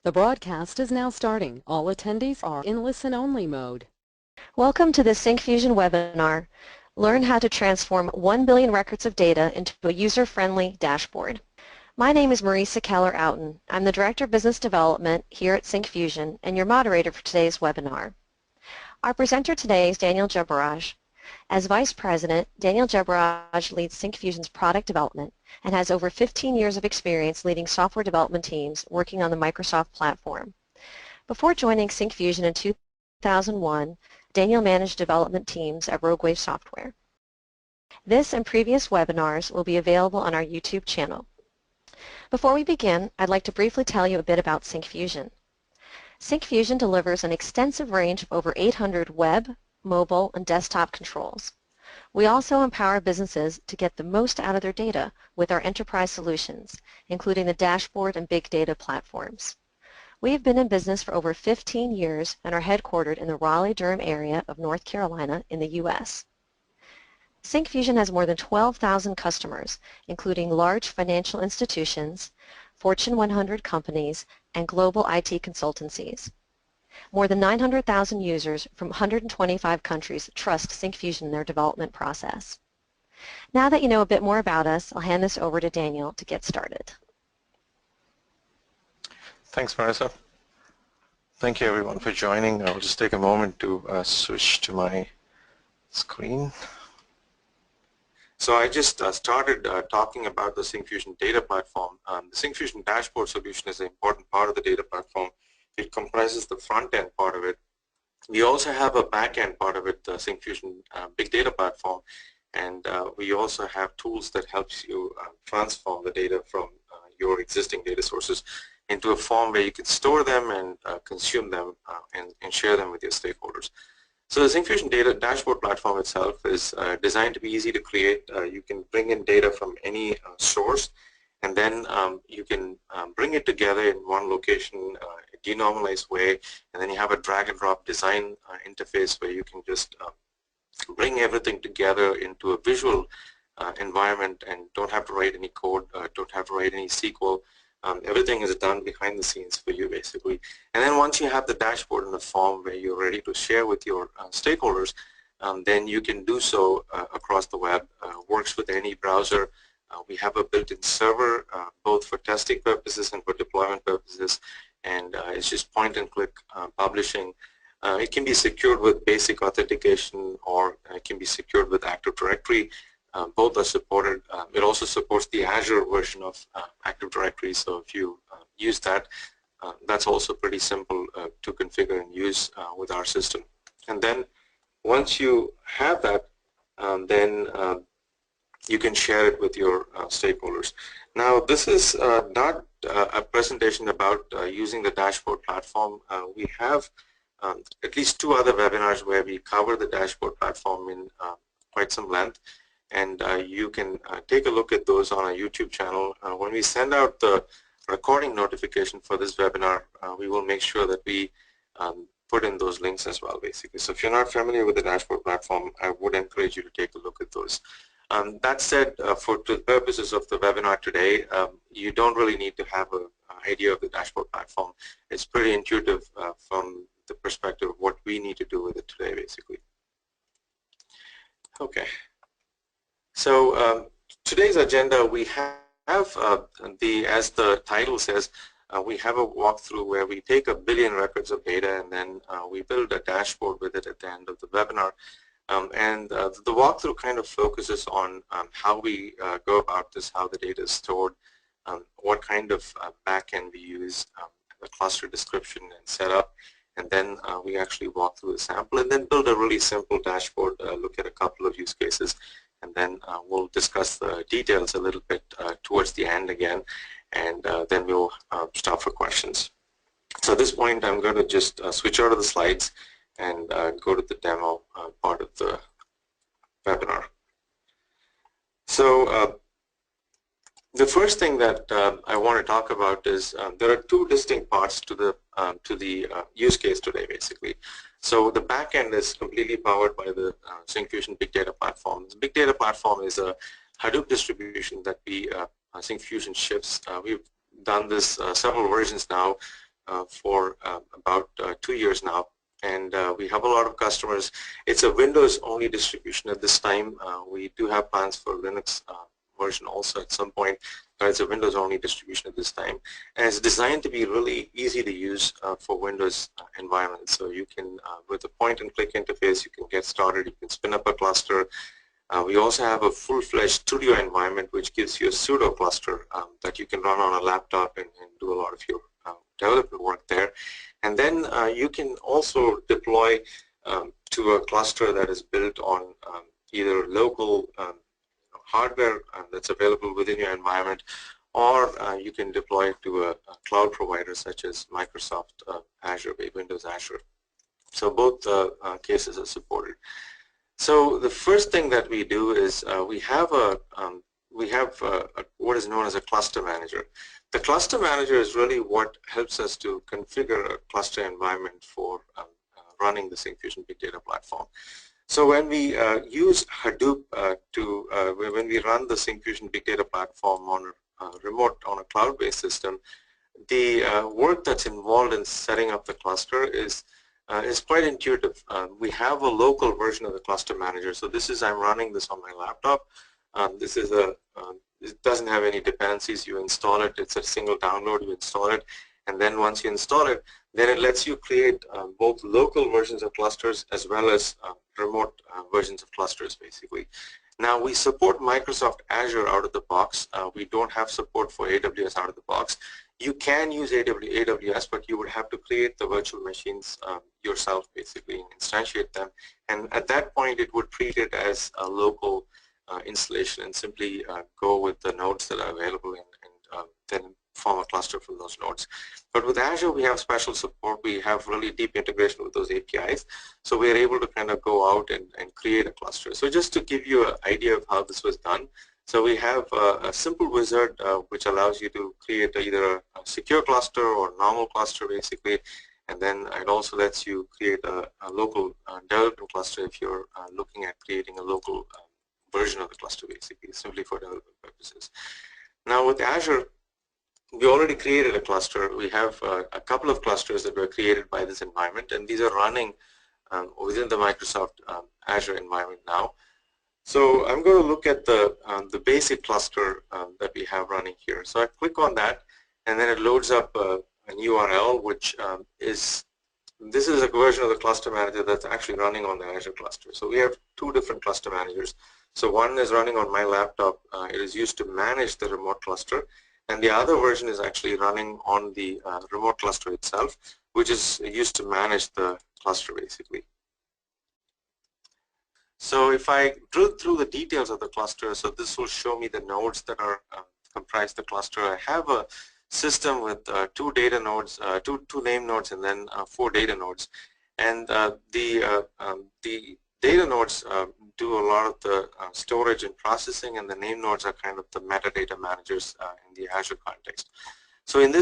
The broadcast is now starting. All attendees are in listen-only mode. Welcome to the Syncfusion webinar. Learn how to transform 1 billion records of data into a user-friendly dashboard. My name is Marisa Keller-Outen. I'm the Director of Business Development here at Syncfusion and your moderator for today's webinar. Our presenter today is Daniel Jebaraj. As Vice President, Daniel Jebaraj leads Syncfusion's product development and has over 15 years of experience leading software development teams working on the Microsoft platform. Before joining Syncfusion in 2001, Daniel managed development teams at Roguewave Software. This and previous webinars will be available on our YouTube channel. Before we begin, I'd like to briefly tell you a bit about Syncfusion. Syncfusion delivers an extensive range of over 800 web, mobile, and desktop controls. We also empower businesses to get the most out of their data with our enterprise solutions, including the dashboard and big data platforms. We have been in business for over 15 years and are headquartered in the Raleigh-Durham area of North Carolina in the U.S. Syncfusion has more than 12,000 customers, including large financial institutions, Fortune 100 companies, and global IT consultancies. More than 900,000 users from 125 countries trust Syncfusion in their development process. Now that you know a bit more about us, I'll hand this over to Daniel to get started. Thanks, Marisa. Thank you, everyone, for joining. I'll just take a moment to switch to my screen. So I just started talking about the Syncfusion Data Platform. The Syncfusion Dashboard solution is an important part of the data platform. It comprises the front-end part of it. We also have a back-end part of it, the Syncfusion Big Data Platform, and we also have tools that helps you transform the data from your existing data sources into a form where you can store them and consume them and share them with your stakeholders. So the Syncfusion Data Dashboard Platform itself is designed to be easy to create. You can bring in data from any source, and then you can bring it together in one location, a denormalized way, and then you have a drag and drop design interface where you can just bring everything together into a visual environment and don't have to write any code, don't have to write any SQL. Everything is done behind the scenes for you, basically. And then once you have the dashboard in the form where you're ready to share with your stakeholders, then you can do so across the web. Works with any browser. We have a built-in server, both for testing purposes and for deployment purposes, and it's just point-and-click publishing. It can be secured with basic authentication, or it can be secured with Active Directory. Both are supported. It also supports the Azure version of Active Directory, so if you use that, that's also pretty simple to configure and use with our system. And then once you have that, then you can share it with your stakeholders. Now, this is not a presentation about using the dashboard platform. We have at least 2 other webinars where we cover the dashboard platform in quite some length, and you can take a look at those on our YouTube channel. When we send out the recording notification for this webinar, we will make sure that we put in those links as well, basically. So if you're not familiar with the dashboard platform, I would encourage you to take a look at those. That said, for the purposes of the webinar today, you don't really need to have an idea of the dashboard platform. It's pretty intuitive from the perspective of what we need to do with it today, basically. Okay. So today's agenda, we have as the title says, we have a walkthrough where we take 1 billion records of data and then we build a dashboard with it at the end of the webinar. The walkthrough kind of focuses on how we go about this, how the data is stored, what kind of backend we use, the cluster description and setup, and then we actually walk through the sample and then build a really simple dashboard, look at a couple of use cases, and then we'll discuss the details a little bit towards the end again, and then we'll stop for questions. So at this point, I'm going to just switch out of the slides and go to the demo part of the webinar. So the first thing that I want to talk about is there are 2 distinct parts to the use case today, basically. So the back end is completely powered by the Syncfusion Big Data Platform. The Big Data Platform is a Hadoop distribution that Syncfusion ships. We've done this several versions now. for about 2 years now, and we have a lot of customers. It's a Windows-only distribution at this time. We do have plans for Linux version also at some point, but it's a Windows-only distribution at this time. And it's designed to be really easy to use for Windows environments. So you can, with a point-and-click interface, you can get started. You can spin up a cluster. We also have a full-fledged studio environment which gives you a pseudo cluster that you can run on a laptop and do a lot of your development work there. And then you can also deploy to a cluster that is built on either local hardware that's available within your environment, or you can deploy it to a cloud provider such as Microsoft Azure, Windows Azure. So both cases are supported. So the first thing that we do is we have what is known as a cluster manager. The cluster manager is really what helps us to configure a cluster environment for running the Syncfusion Big Data Platform. So when we use Hadoop when we run the Syncfusion Big Data Platform on a remote, on a cloud-based system, the work that's involved in setting up the cluster is quite intuitive. We have a local version of the cluster manager. So this is, I'm running this on my laptop. This is it doesn't have any dependencies. You install it. It's a single download. You install it, and then once you install it, then it lets you create both local versions of clusters as well as remote versions of clusters, basically. Now we support Microsoft Azure out of the box. We don't have support for AWS out of the box. You can use AWS, but you would have to create the virtual machines yourself, basically, and instantiate them. And at that point, it would treat it as a local installation and simply go with the nodes that are available and then form a cluster for those nodes. But with Azure, we have special support. We have really deep integration with those APIs. So we are able to kind of go out and create a cluster. So just to give you an idea of how this was done, so we have a simple wizard which allows you to create either a secure cluster or normal cluster, basically. And then it also lets you create a local development cluster if you're looking at creating a local version of the cluster, basically, simply for development purposes. Now with Azure, we already created a cluster. We have a couple of clusters that were created by this environment, and these are running within the Microsoft Azure environment now. So I'm going to look at the basic cluster that we have running here. So I click on that, and then it loads up an URL, which this is a version of the cluster manager that's actually running on the Azure cluster. So we have two different cluster managers. So one is running on my laptop. It is used to manage the remote cluster. And the other version is actually running on the remote cluster itself, which is used to manage the cluster, basically. So if I drill through the details of the cluster, so this will show me the nodes that are comprise the cluster. I have a system with two data nodes, two name nodes, and then 4 data nodes. And the data nodes do a lot of the storage and processing, and the name nodes are kind of the metadata managers in the Azure context. So in the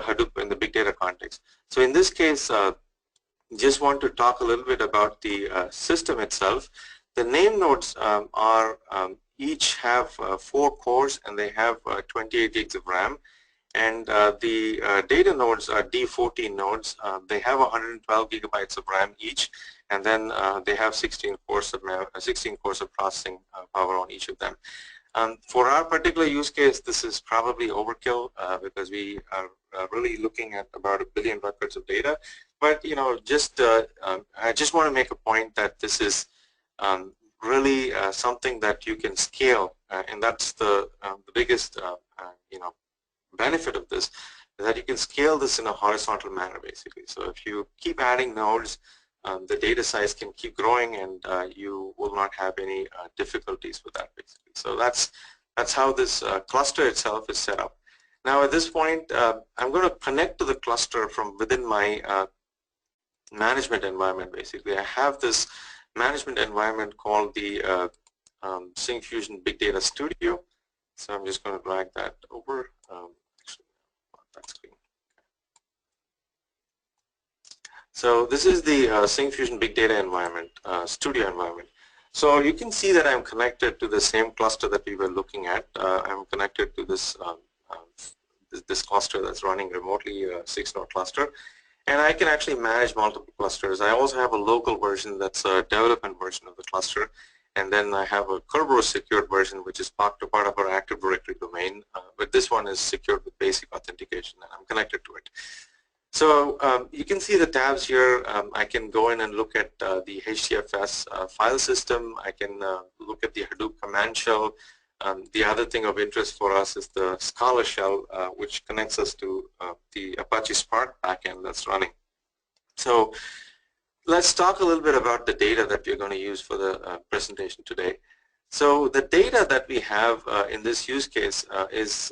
Hadoop, in the big data context. So in this case, just want to talk a little bit about the system itself. The name nodes each have 4 cores, and they have 28 gigs of RAM. And the data nodes are D14 nodes. They have 112 gigabytes of RAM each, and then they have 16 cores of processing power on each of them. For our particular use case, this is probably overkill because we are really looking at about 1 billion records of data. But you know, I just want to make a point that this is really something that you can scale, and that's the biggest benefit of this, is that you can scale this in a horizontal manner, basically. So if you keep adding nodes, the data size can keep growing, and you will not have any difficulties with that, basically. So that's how this cluster itself is set up. Now at this point, I'm going to connect to the cluster from within my management environment, basically. I have this management environment called the Syncfusion Big Data Studio. So I'm just going to drag that over. Actually, not that screen. So this is the Syncfusion Big Data environment, studio environment. So you can see that I'm connected to the same cluster that we were looking at. I'm connected to this this cluster that's running remotely, a 6-node cluster. And I can actually manage multiple clusters. I also have a local version that's a development version of the cluster. And then I have a Kerberos secured version, which is part of our Active Directory domain. But this one is secured with basic authentication, and I'm connected to it. So you can see the tabs here. I can go in and look at the HDFS file system. I can look at the Hadoop command shell. The other thing of interest for us is the Scala shell, which connects us to the Apache Spark backend that's running. So let's talk a little bit about the data that we're going to use for the presentation today. So the data that we have in this use case is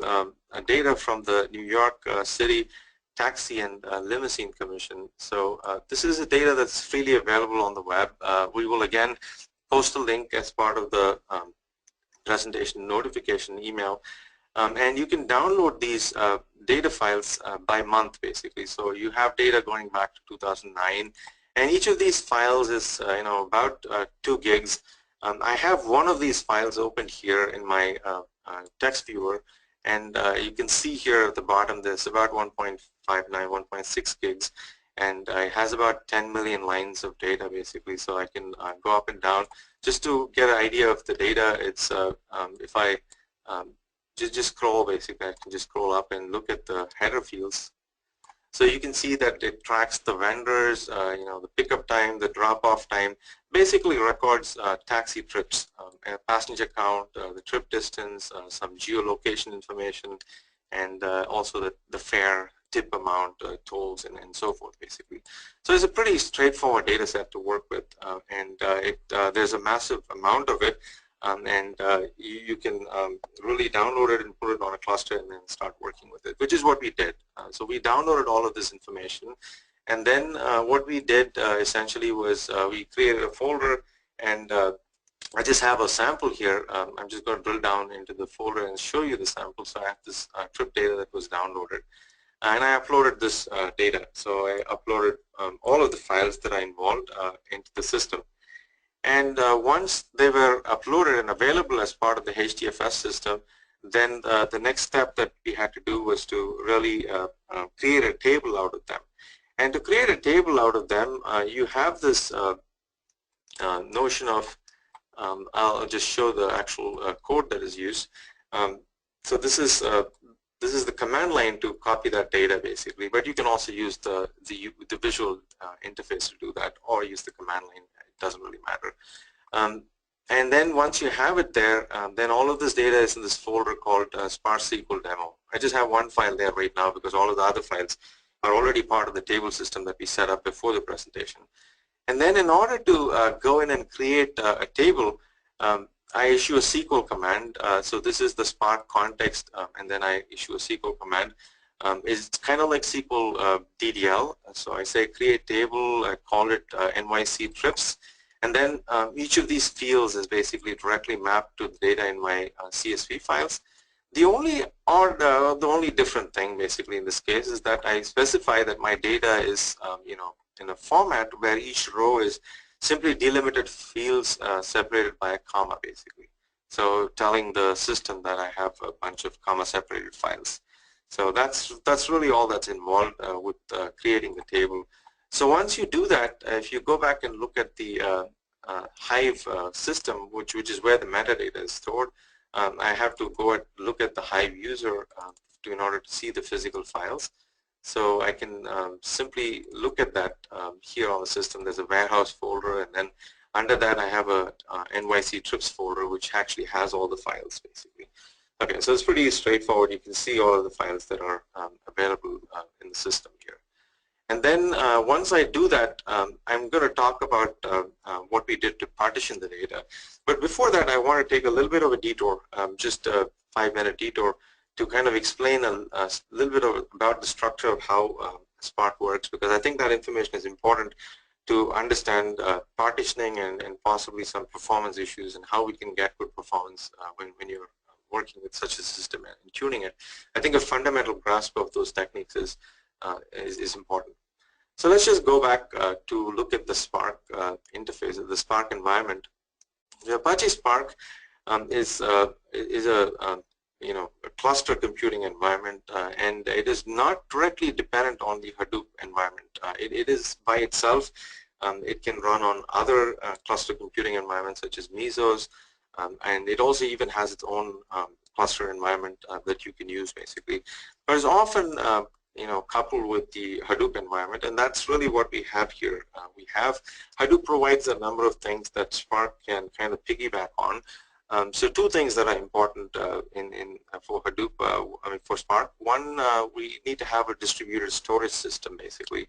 data from the New York City Taxi and Limousine Commission. So this is a data that's freely available on the web. We will again post a link as part of the presentation notification email, and you can download these data files by month basically. So you have data going back to 2009, and each of these files is about 2 gigs. I have one of these files open here in my text viewer, and you can see here at the bottom there's about 1.59, 1.6 gigs, and it has about 10 million lines of data basically. So I can go up and down just to get an idea of the data. It's if I just scroll basically, I can just scroll up and look at the header fields. So you can see that it tracks the vendors, the pickup time, the drop-off time, basically records taxi trips, passenger count, the trip distance, some geolocation information, and also the fare, tip amount, tolls, and so forth basically. So it's a pretty straightforward data set to work with, and there's a massive amount of it, and you can really download it and put it on a cluster and then start working with it, which is what we did. So we downloaded all of this information, and then what we did essentially was we created a folder, and I just have a sample here. I'm just going to drill down into the folder and show you the sample. So I have this trip data that was downloaded, and I uploaded this data. So I uploaded all of the files that are involved into the system. And once they were uploaded and available as part of the HDFS system, then the next step that we had to do was to really create a table out of them. And to create a table out of them, you have this notion of, I'll just show the actual code that is used. So this is the command line to copy that data basically, but you can also use the visual interface to do that, or use the command line. It doesn't really matter. And then once you have it there, then all of this data is in this folder called sparse SQL demo. I just have one file there right now because all of the other files are already part of the table system that we set up before the presentation. And then in order to go in and create a table, I issue a SQL command. So this is the Spark context, and then I issue a SQL command. It's kind of like SQL DDL. So I say create table, I call it NYC trips, and then each of these fields is basically directly mapped to the data in my CSV files. The only different thing basically in this case is that I specify that my data is in a format where each row is simply delimited fields separated by a comma basically. So telling the system that I have a bunch of comma separated files. So that's really all that's involved with creating the table. So once you do that, if you go back and look at the Hive system, which is where the metadata is stored, I have to go and look at the Hive user in order to see the physical files. So I can simply look at that here on the system. There's a warehouse folder, and then under that I have a NYC trips folder, which actually has all the files basically. Okay, so it's pretty straightforward. You can see all of the files that are available in the system here. And then once I do that, I'm going to talk about what we did to partition the data. But before that, I want to take a little bit of a detour, just a 5-minute detour, to kind of explain a little bit about the structure of how Spark works, because I think that information is important to understand partitioning and possibly some performance issues and how we can get good performance when you're working with such a system and tuning it. I think a fundamental grasp of those techniques is important. So let's just go back to look at the Spark interface, the Spark environment. The Apache Spark is a a cluster computing environment, and it is not directly dependent on the Hadoop environment. It is by itself. It can run on other cluster computing environments such as Mesos, and it also even has its own cluster environment that you can use basically. But it's often coupled with the Hadoop environment, and that's really what we have here. We have Hadoop provides a number of things that Spark can kind of piggyback on. So two things that are important for Hadoop, for Spark. One, we need to have a distributed storage system basically.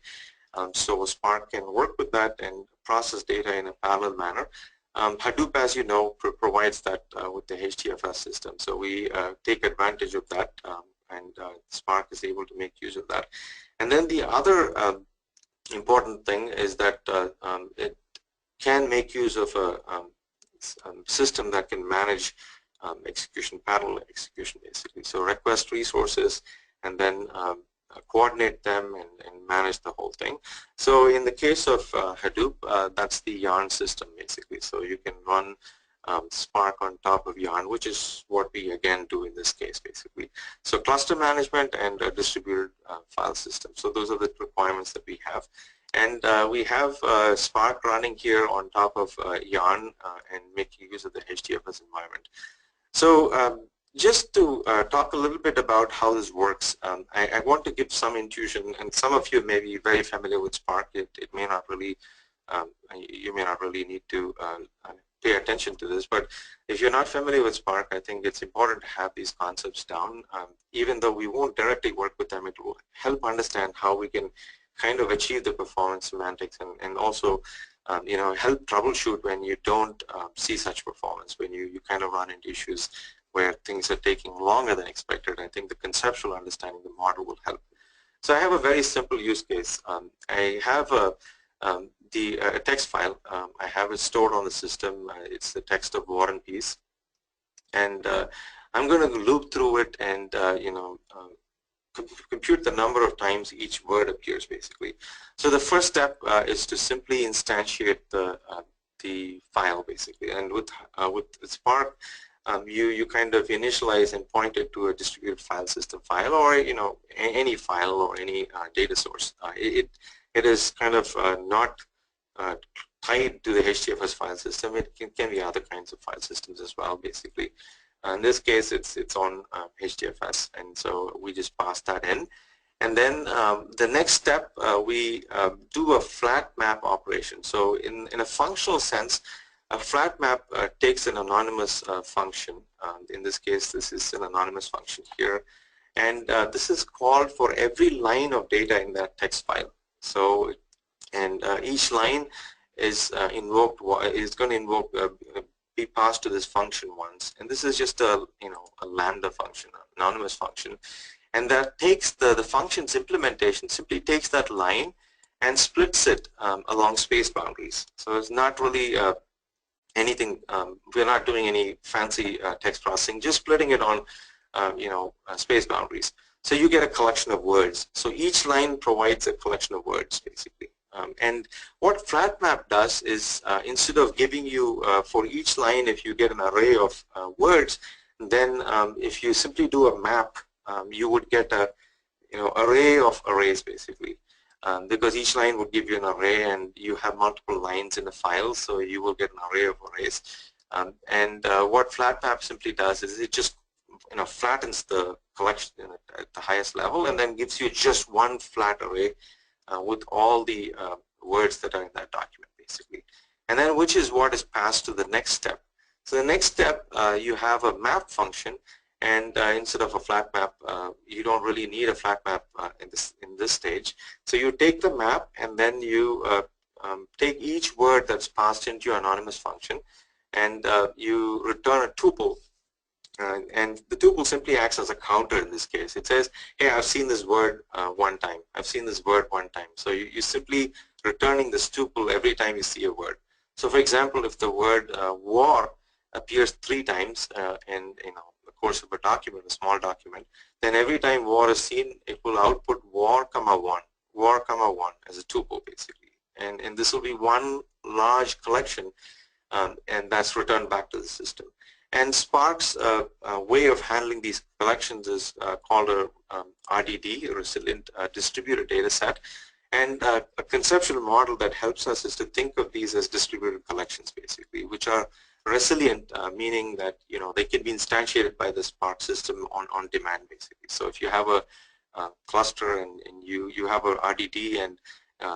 So Spark can work with that and process data in a parallel manner. Hadoop, as you know, provides that with the HDFS system. So we take advantage of that, and Spark is able to make use of that. And then the other important thing is that it can make use of a system that can manage parallel execution basically. So request resources and then coordinate them and manage the whole thing. So in the case of Hadoop, that's the Yarn system basically. So you can run Spark on top of Yarn, which is what we again do in this case basically. So cluster management and a distributed file system. So those are the requirements that we have. And we have Spark running here on top of Yarn and making use of the HDFS environment. So just to talk a little bit about how this works, I want to give some intuition, and some of you may be very familiar with Spark. It may not really, you may not really need to pay attention to this, but if you're not familiar with Spark, I think it's important to have these concepts down. Even though we won't directly work with them, it will help understand how we can kind of achieve the performance semantics and also help troubleshoot when you don't see such performance, when you kind of run into issues where things are taking longer than expected. I think the conceptual understanding of the model will help. So I have a very simple use case. I have a text file. I have it stored on the system. It's the text of War and Peace, and I'm going to loop through it and compute the number of times each word appears basically. So the first step is to simply instantiate the file basically, and with Spark you kind of initialize and point it to a distributed file system file, or any file or any data source. It is kind of not tied to the HDFS file system. It can be other kinds of file systems as well basically. In this case, it's on HDFS, and so we just pass that in. And then the next step, we do a flat map operation. So in a functional sense, a flat map takes an anonymous function. In this case, this is an anonymous function here. And this is called for every line of data in that text file. So, and each line is going to invoke be passed to this function once, and this is just a lambda function, an anonymous function, and that takes the function's implementation simply takes that line and splits it along space boundaries. So it's not really anything. We're not doing any fancy text processing, just splitting it on space boundaries. So you get a collection of words. So each line provides a collection of words basically. And what flat map does is instead of giving you for each line, if you get an array of words, then if you simply do a map, you would get a array of arrays basically, because each line would give you an array, and you have multiple lines in a file, so you will get an array of arrays. And what flat map simply does is it just flattens the collection at the highest level, and then gives you just one flat array with all the words that are in that document basically, and then which is what is passed to the next step. So the next step, you have a map function, and instead of a flat map, you don't really need a flat map in this stage. So you take the map, and then you take each word that's passed into your anonymous function, and you return a tuple. And the tuple simply acts as a counter in this case. It says, hey, I've seen this word one time. I've seen this word one time. So you simply returning this tuple every time you see a word. So for example, if the word war appears 3 times in the course of a document, a small document, then every time war is seen, it will output war, one as a tuple basically. And this will be one large collection, and that's returned back to the system. And Spark's way of handling these collections is called a RDD, a Resilient Distributed Data Set. And a conceptual model that helps us is to think of these as distributed collections, basically, which are resilient, meaning that they can be instantiated by the Spark system on demand, basically. So if you have a cluster and you have a RDD, and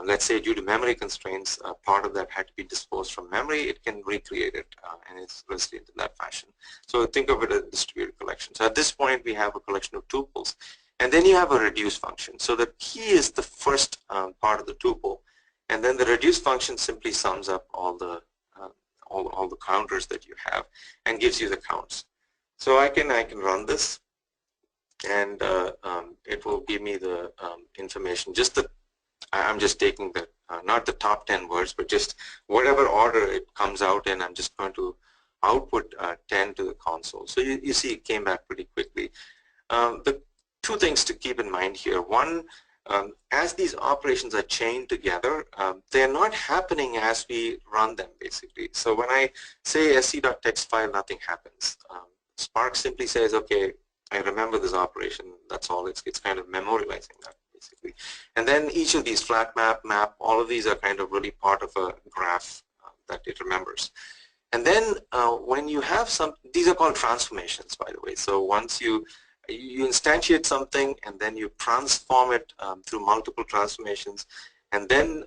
let's say due to memory constraints, part of that had to be disposed from memory, it can recreate it, and it's resilient in that fashion. So think of it as distributed collections. So at this point, we have a collection of tuples. And then you have a reduce function. So the key is the first part of the tuple, and then the reduce function simply sums up all the counters that you have and gives you the counts. So I can run this, and it will give me the information. I'm just taking the not the top 10 words, but just whatever order it comes out in. I'm just going to output 10 to the console. So you see it came back pretty quickly. The two things to keep in mind here. One, as these operations are chained together, they're not happening as we run them, basically. So when I say sc.text file, nothing happens. Spark simply says, okay, I remember this operation. That's all. It's kind of memorializing that, basically. And then each of these flat map, all of these are kind of really part of a graph that it remembers. And then when you have these are called transformations, by the way. So once you instantiate something, and then you transform it through multiple transformations, and then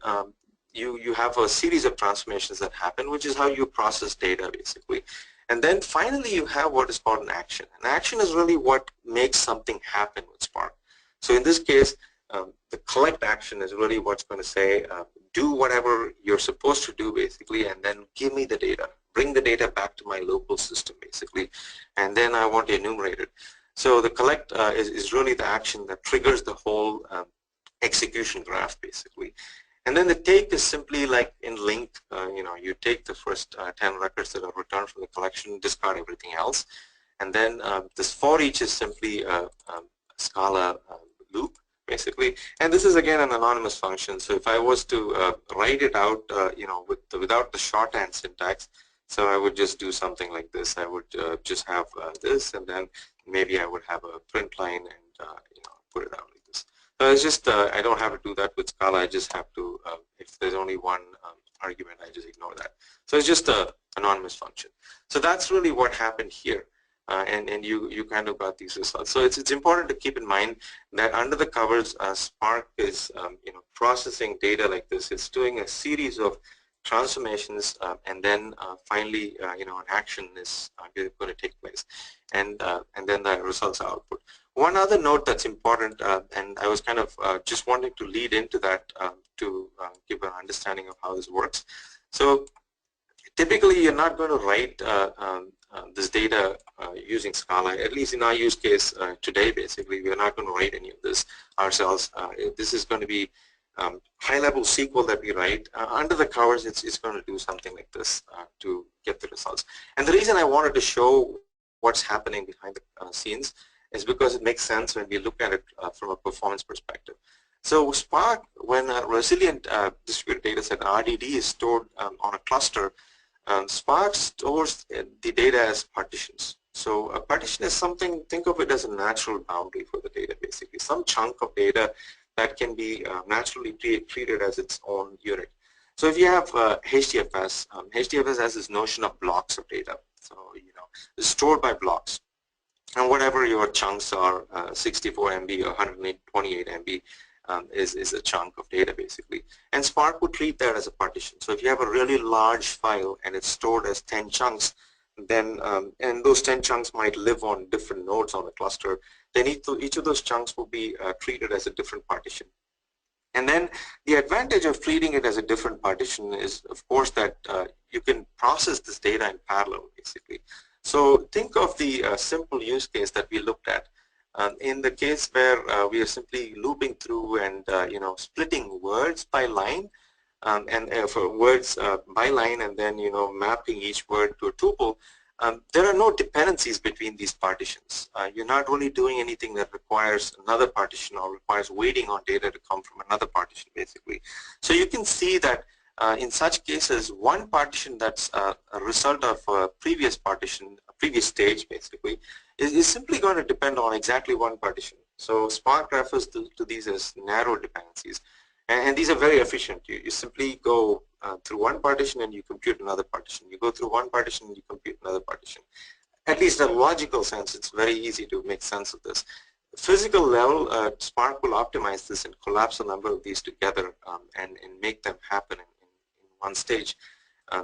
you have a series of transformations that happen, which is how you process data, basically. And then finally you have what is called an action. An action is really what makes something happen with Spark. So in this case, the collect action is really what's going to say, do whatever you're supposed to do, basically, and then give me the data. Bring the data back to my local system, basically, and then I want to enumerate it. So the collect is really the action that triggers the whole execution graph, basically. And then the take is simply like in link, you take the first 10 records that are returned from the collection, discard everything else. And then this for each is simply a Scala loop, basically. And this is again an anonymous function. So if I was to write it out, without the shorthand syntax, so I would just do something like this. I would just have this, and then maybe I would have a print line and put it out like this. So it's just I don't have to do that with Scala. I just have to, if there's only one argument, I just ignore that. So it's just an anonymous function. So that's really what happened here, and you kind of got these results. So it's important to keep in mind that under the covers, Spark is processing data like this. It's doing a series of transformations, and then finally, an action is going to take place, and then the results are output. One other note that's important, and I was kind of just wanting to lead into that to give an understanding of how this works. So typically, you're not going to write this data using Scala. At least in our use case today, basically, we're not going to write any of this ourselves. This is going to be high-level SQL that we write. Under the covers, it's going to do something like this to get the results. And the reason I wanted to show what's happening behind the scenes is because it makes sense when we look at it from a performance perspective. So Spark, when a resilient distributed data set, RDD, is stored on a cluster, Spark stores the data as partitions. So a partition is something, think of it as a natural boundary for the data, basically. Some chunk of data that can be naturally treated as its own unit. So if you have HDFS, HDFS has this notion of blocks of data. So, it's stored by blocks. And whatever your chunks are, 64 MB or 128 MB is a chunk of data, basically. And Spark would treat that as a partition. So if you have a really large file and it's stored as 10 chunks, then and those 10 chunks might live on different nodes on the cluster, then each of those chunks will be treated as a different partition. And then the advantage of treating it as a different partition is, of course, that you can process this data in parallel, basically. So think of the simple use case that we looked at. In the case where we are simply looping through and splitting words by line, and for words by line, and then mapping each word to a tuple, there are no dependencies between these partitions. You're not really doing anything that requires another partition or requires waiting on data to come from another partition, basically. So you can see that in such cases, one partition that's a result of a previous partition previous stage basically is simply going to depend on exactly one partition. So Spark refers to these as narrow dependencies, and these are very efficient. You simply go through one partition and you compute another partition. You go through one partition and you compute another partition. At least in a logical sense, it's very easy to make sense of this. Physical level, Spark will optimize this and collapse a number of these together and make them happen in one stage.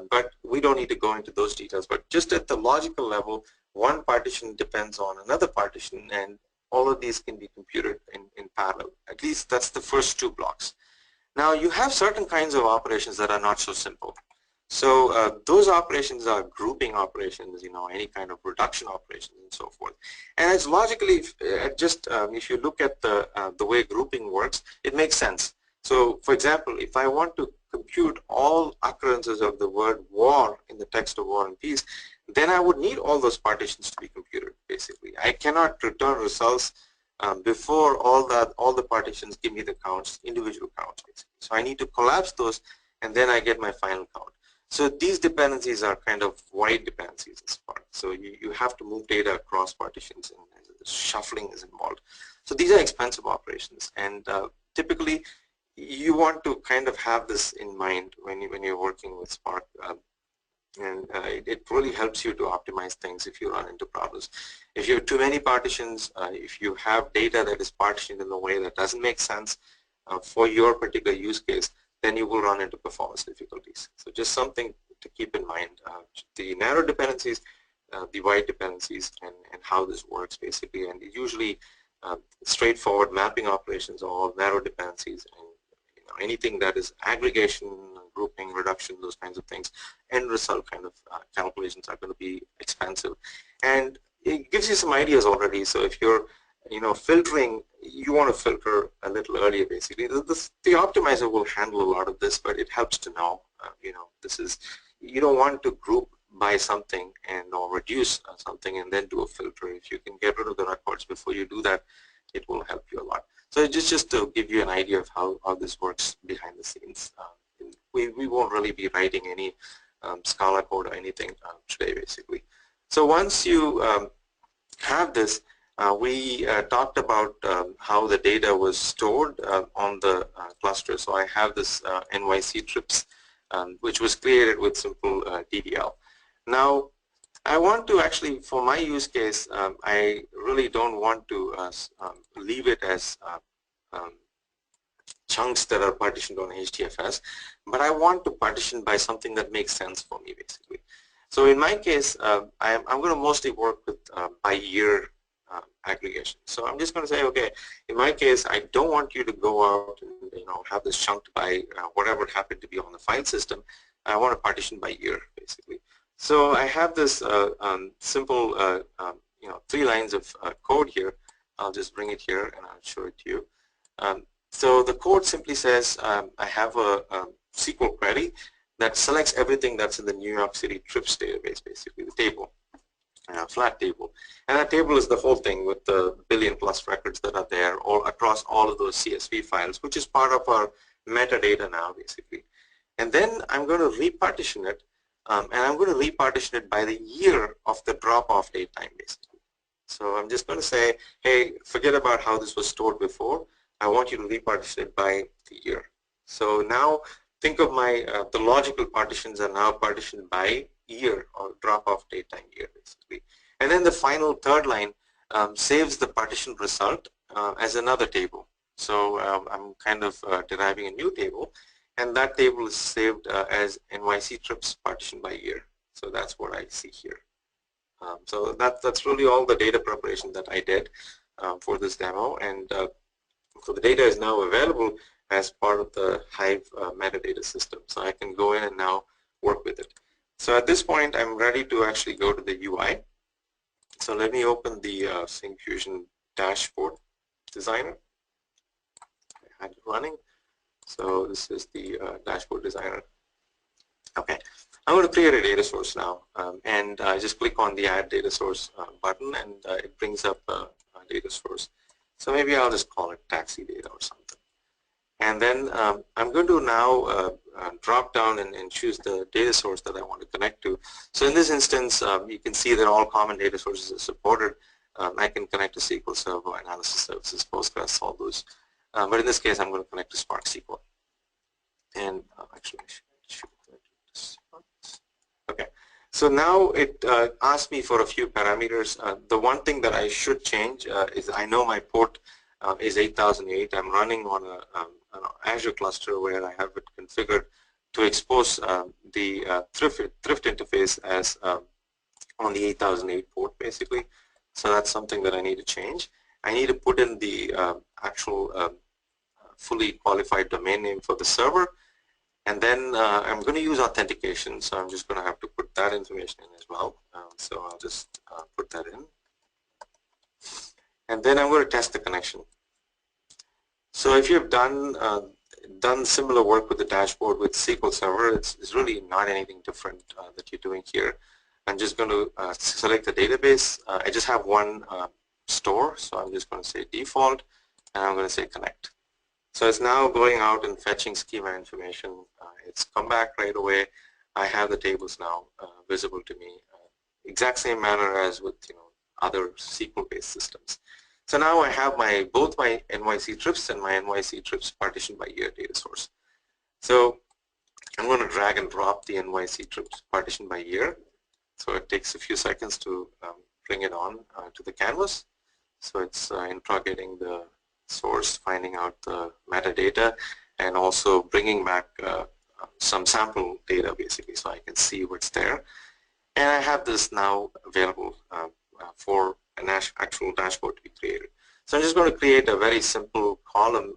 But we don't need to go into those details. But just at the logical level, one partition depends on another partition, and all of these can be computed in parallel. At least that's the first two blocks. Now you have certain kinds of operations that are not so simple. So those operations are grouping operations, any kind of reduction operations and so forth. And it's logically, if you look at the way grouping works, it makes sense. So for example, if I want to compute all occurrences of the word war in the text of War and Peace, then I would need all those partitions to be computed, basically. I cannot return results before all the partitions give me the counts, individual counts, basically. So I need to collapse those, and then I get my final count. So these dependencies are kind of wide dependencies in Spark. So you have to move data across partitions, and shuffling is involved. So these are expensive operations, and typically you want to kind of have this in mind when you're working with Spark, and it really helps you to optimize things if you run into problems. If you have too many partitions, if you have data that is partitioned in a way that doesn't make sense for your particular use case, then you will run into performance difficulties. So just something to keep in mind. The narrow dependencies, the wide dependencies, and how this works basically. And usually straightforward mapping operations are all narrow dependencies, and anything that is aggregation, grouping, reduction, those kinds of things, end result kind of calculations are going to be expensive. And it gives you some ideas already. So if you're filtering, you want to filter a little earlier basically. The optimizer will handle a lot of this, but it helps to know, this is, you don't want to group by something or reduce something and then do a filter. If you can get rid of the records before you do that, it will help you a lot. So just to give you an idea of how this works behind the scenes. We won't really be writing any Scala code or anything today basically. So once you have this, we talked about how the data was stored on the cluster. So I have this NYC trips, which was created with simple DDL. Now, I want to actually, for my use case, I really don't want to leave it as chunks that are partitioned on HDFS, but I want to partition by something that makes sense for me, basically. So in my case, I'm going to mostly work with by year aggregation. So I'm just going to say, okay, in my case, I don't want you to go out and have this chunked by whatever happened to be on the file system. I want to partition by year, basically. So I have this simple, 3 lines of code here. I'll just bring it here and I'll show it to you. So the code simply says I have a SQL query that selects everything that's in the New York City trips database, basically the table, flat table. And that table is the whole thing with the billion-plus records that are there all across all of those CSV files, which is part of our metadata now, basically. And then I'm going to repartition it, and I'm going to repartition it by the year of the drop-off date time, basically. So I'm just going to say, hey, forget about how this was stored before. I want you to repartition it by the year. So now think of the logical partitions are now partitioned by year or drop-off date time year, basically. And then the final third line saves the partition result as another table. So I'm kind of deriving a new table, and that table is saved as NYC trips partitioned by year. So that's what I see here. So that's really all the data preparation that I did for this demo, and so the data is now available as part of the Hive metadata system. So I can go in and now work with it. So at this point, I'm ready to actually go to the UI. So let me open the Syncfusion Dashboard Designer. I had it running. So this is the Dashboard Designer. Okay, I'm going to create a data source now, and I just click on the Add Data Source button, and it brings up a data source. So maybe I'll just call it taxi data or something. And then I'm going to now drop down and choose the data source that I want to connect to. So in this instance, you can see that all common data sources are supported. I can connect to SQL Server, Analysis Services, Postgres, all those. But in this case, I'm going to connect to Spark SQL. And actually, I should connect to Spark. Okay. So now it asks me for a few parameters. The one thing that I should change is I know my port is 8008. I'm running on an Azure cluster where I have it configured to expose the Thrift interface as on the 8008 port, basically. So that's something that I need to change. I need to put in the actual fully qualified domain name for the server. And then I'm going to use authentication, so I'm just going to have to put that information in as well. So I'll just put that in. And then I'm going to test the connection. So if you've done similar work with the dashboard with SQL Server, it's really not anything different that you're doing here. I'm just going to select the database. I just have one store, so I'm just going to say default, and I'm going to say connect. So it's now going out and fetching schema information. It's come back right away. I have the tables now visible to me, exact same manner as with other SQL-based systems. So now I have both my NYC trips and my NYC trips partitioned by year data source. So I'm going to drag and drop the NYC trips partitioned by year. So it takes a few seconds to bring it on to the canvas. So it's interrogating the source, finding out the metadata, and also bringing back some sample data, basically, so I can see what's there. And I have this now available for an actual dashboard to be created. So I'm just going to create a very simple column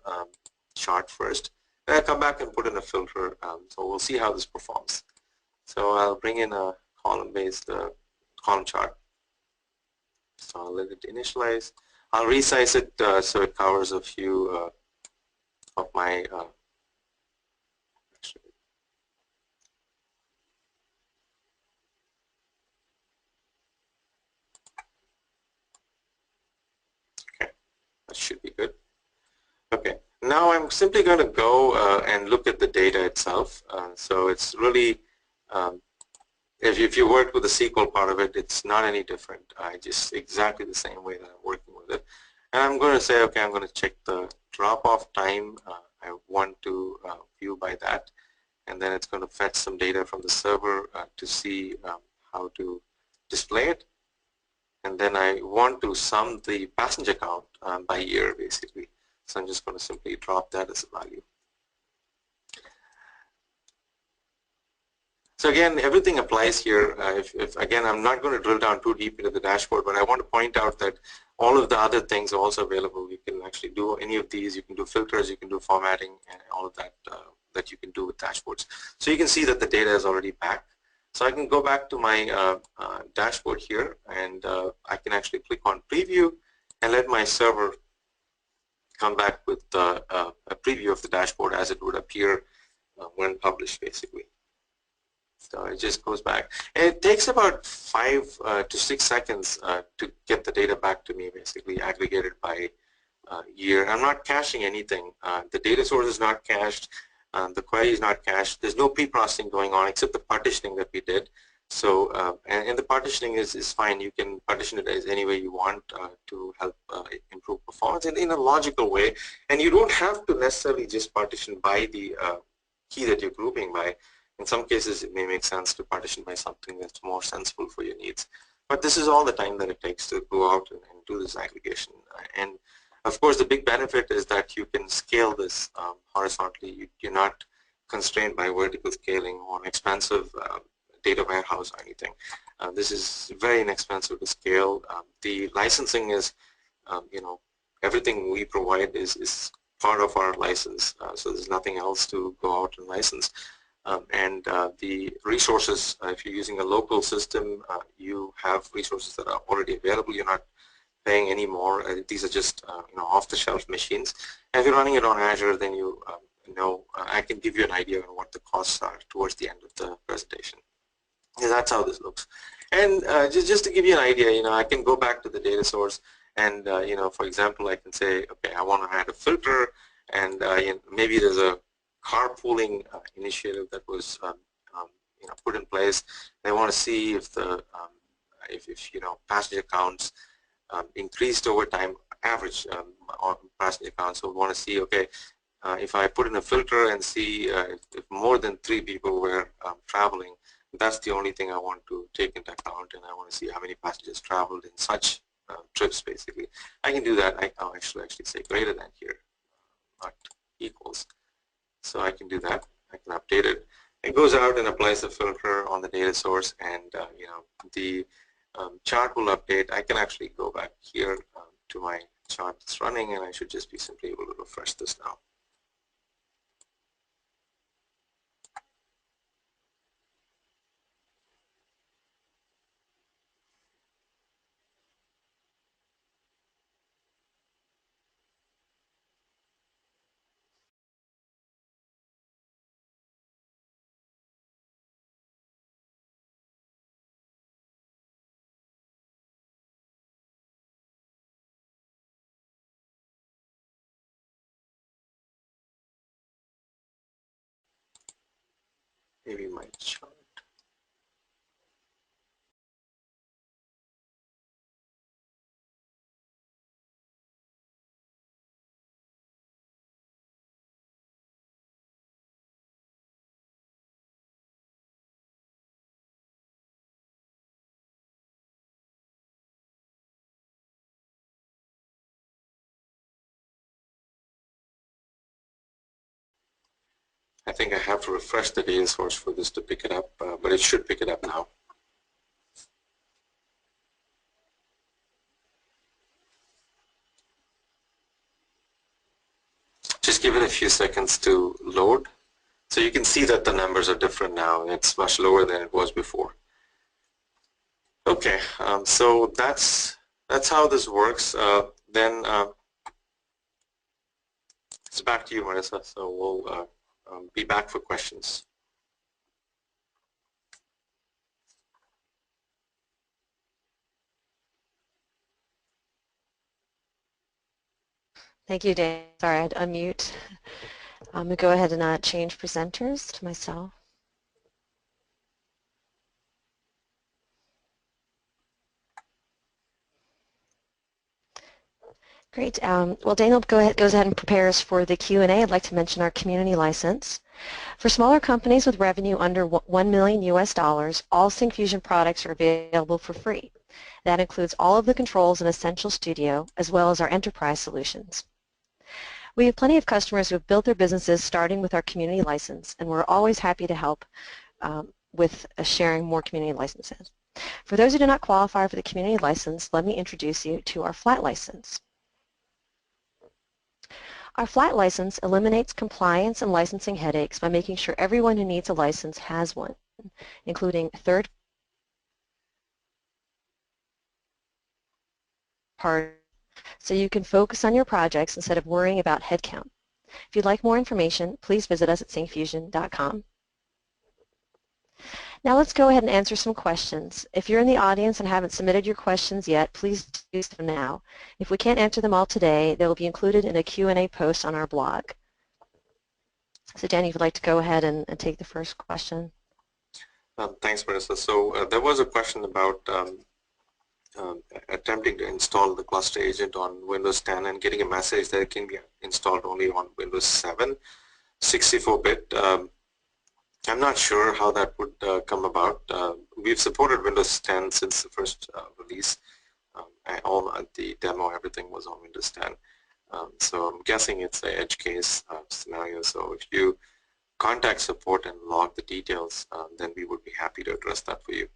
chart first, and I'll come back and put in a filter, so we'll see how this performs. So I'll bring in a column-based column chart. So I'll let it initialize. I'll resize it so it covers a few of my okay, that should be good. Okay, now I'm simply going to go and look at the data itself. So it's really, if you work with the SQL part of it, it's not any different. Just exactly the same way that I'm working with it. And I'm going to say, okay, I'm going to check the drop-off time. I want to view by that. And then it's going to fetch some data from the server to see how to display it. And then I want to sum the passenger count by year, basically. So I'm just going to simply drop that as a value. So again, everything applies here. Again, I'm not going to drill down too deep into the dashboard, but I want to point out that all of the other things are also available. You can actually do any of these. You can do filters, you can do formatting, and all of that that you can do with dashboards. So you can see that the data is already back. So I can go back to my dashboard here, and I can actually click on preview and let my server come back with a preview of the dashboard as it would appear when published, basically. So it just goes back. And it takes about 5 to 6 seconds to get the data back to me, basically aggregated by year. I'm not caching anything. The data source is not cached. The query is not cached. There's no pre-processing going on except the partitioning that we did. So, and the partitioning is fine. You can partition it as any way you want to help improve performance in a logical way. And you don't have to necessarily just partition by the key that you're grouping by. In some cases, it may make sense to partition by something that's more sensible for your needs. But this is all the time that it takes to go out and do this aggregation. And of course, the big benefit is that you can scale this horizontally. You're not constrained by vertical scaling or expensive data warehouse or anything. This is very inexpensive to scale. The licensing is, everything we provide is part of our license. So there's nothing else to go out and license. And the resources, if you're using a local system, you have resources that are already available. You're not paying any more. These are just off-the-shelf machines. And if you're running it on Azure, then you know I can give you an idea on what the costs are towards the end of the presentation. And that's how this looks. And just to give you an idea, I can go back to the data source, and for example, I can say, okay, I want to add a filter, and maybe there's a carpooling initiative that was put in place. They want to see if the if passenger counts increased over time, average on passenger counts. So we want to see, okay, if I put in a filter and see if more than 3 people were traveling, that's the only thing I want to take into account, and I want to see how many passengers traveled in such trips. Basically, I can do that. I'll actually say greater than here, not equals. So I can do that. I can update it. It goes out and applies the filter on the data source, and the chart will update. I can actually go back here to my chart that's running, and I should just be simply able to refresh this now. Maybe my chart. I think I have to refresh the data source for this to pick it up, but it should pick it up now. Just give it a few seconds to load. So you can see that the numbers are different now. It's much lower than it was before. Okay, so that's how this works. Then it's back to you, Marissa. So we'll be back for questions. Thank you, Dan. Sorry, I had to unmute. I'm going to go ahead and change presenters to myself. Great. Well, Daniel goes ahead and prepares for the Q&A. I'd like to mention our community license. For smaller companies with revenue under $1 million US, all Syncfusion products are available for free. That includes all of the controls in Essential Studio, as well as our enterprise solutions. We have plenty of customers who have built their businesses starting with our community license, and we're always happy to help with sharing more community licenses. For those who do not qualify for the community license, let me introduce you to our flat license. Our flat license eliminates compliance and licensing headaches by making sure everyone who needs a license has one, including third party, so you can focus on your projects instead of worrying about headcount. If you'd like more information, please visit us at syncfusion.com. Now let's go ahead and answer some questions. If you're in the audience and haven't submitted your questions yet, please do so now. If we can't answer them all today, they will be included in a Q&A post on our blog. So Danny, if you'd like to go ahead and take the first question. Thanks, Marissa. So there was a question about attempting to install the cluster agent on Windows 10 and getting a message that it can be installed only on Windows 7, 64-bit. I'm not sure how that would come about. We've supported Windows 10 since the first release. The demo, everything was on Windows 10. So I'm guessing it's an edge case scenario. So if you contact support and log the details, then we would be happy to address that for you.